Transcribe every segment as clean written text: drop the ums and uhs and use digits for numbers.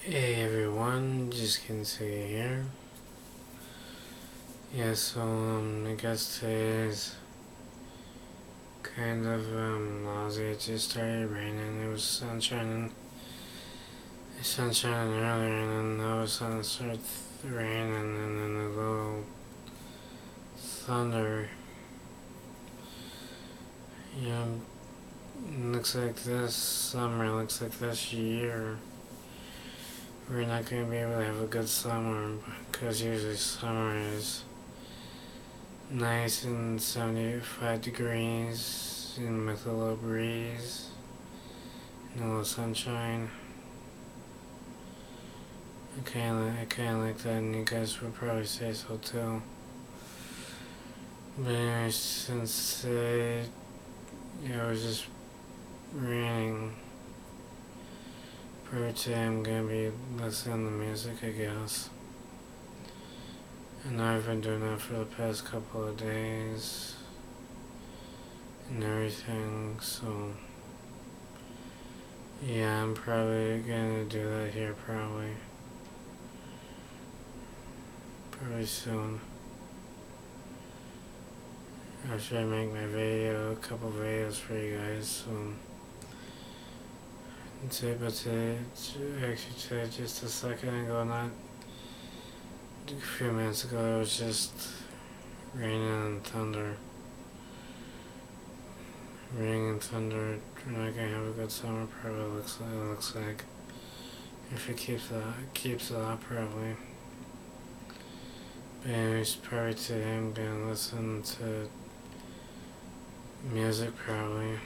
Hey everyone, just can see here. Yeah, so I guess today is kind of lousy. It just started raining. It was sunshine earlier, and then all of a sudden it started raining, and then a little thunder. You know, looks like this summer, looks like this year, we're not gonna be able to have a good summer because usually summer is nice and 75 degrees and with a little breeze and a little sunshine. I kinda like that, and you guys would probably say so too. But anyway, since it was just raining, for today I'm gonna be listening to music, I guess. And I've been doing that for the past couple of days and everything, so yeah, I'm probably gonna do that here probably soon. After I make my video, a couple videos for you guys, so today, just a second ago, not a few minutes ago, it was just raining and thunder. Raining and thunder. We're not gonna have a good summer. Probably looks like if it keeps it up probably. But anyways, probably today I'm gonna listen to music probably.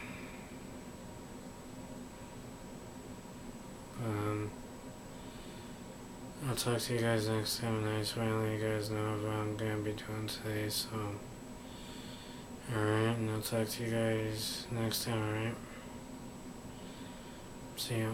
I'll talk to you guys next time, and I just want to let you guys know what I'm gonna be doing today. So, alright, and I'll talk to you guys next time. Alright, see ya.